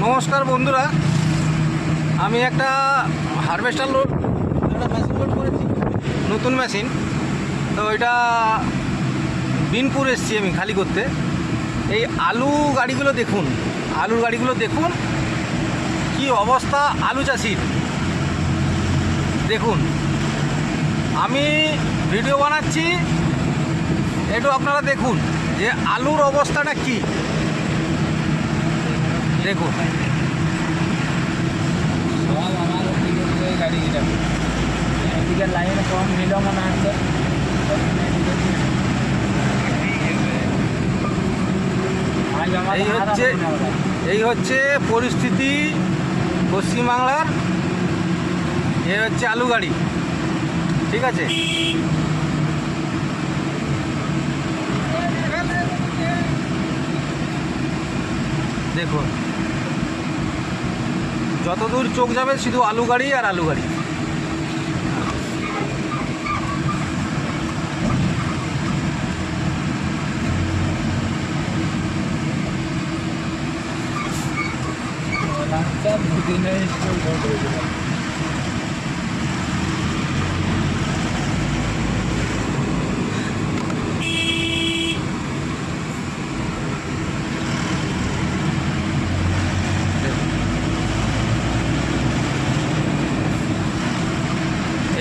নমস্কার বন্ধুরা, আমি একটা হারভেস্টার মেশিন লোড করেছি, নতুন মেশিন। তো এটা বিনপুর এসছি আমি খালি করতে। এই আলু গাড়িগুলো দেখুন, আলুর গাড়িগুলো দেখুন কি অবস্থা আলু চাষির। দেখুন, আমি ভিডিও বানাচ্ছি, একটু আপনারা দেখুন যে আলুর অবস্থাটা কি। দেখুন, এই হচ্ছে পরিস্থিতি পশ্চিমবাংলার। এই হচ্ছে আলু গাড়ি, ঠিক আছে। দেখুন, যতদূর চোখ যাবে শুধু আলু গাড়ি আর আলু গাড়ি।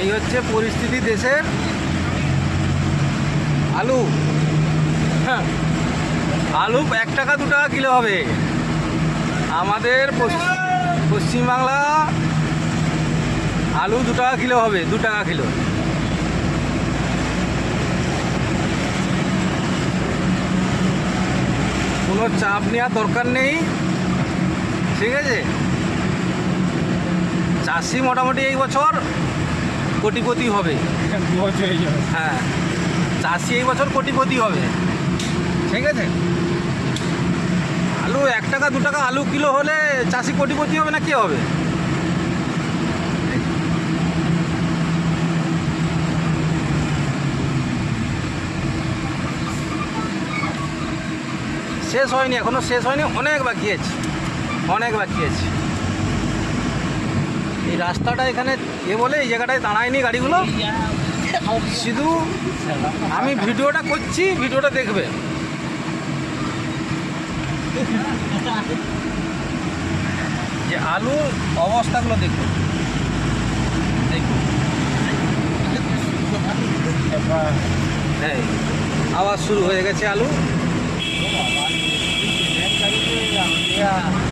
এই হচ্ছে পরিস্থিতি দেশের। আলু, হ্যাঁ, আলু 1 টাকা 2 টাকা কিলো হবে। আমাদের পশ্চিমবাংলা আলু 2 টাকা কিলো হবে, 2 টাকা কিলো। কোনো চাপ নেওয়ার দরকার নেই, ঠিক আছে। চাষি মোটামুটি এই বছর কোটিপতি হবে। হ্যাঁ, চাষি এই বছর কোটিপতি হবে, ঠিক আছে। আলু 1 টাকা 2 টাকা আলু কিলো হলে চাষি কোটিপতি হবে না কে হবে? শেষ হয়নি, এখনো শেষ হয়নি, অনেক বাকি আছে, অনেক বাকি আছে। এই রাস্তাটা এখানে বলে এই জায়গাটায় দাঁড়ায়নি গাড়িগুলো। শুধু আমি ভিডিওটা করছি, ভিডিওটা দেখবে। যে আলুর অবস্থাগুলো দেখুন, দেখুন। হ্যাঁ, আবার শুরু হয়ে গেছে আলু।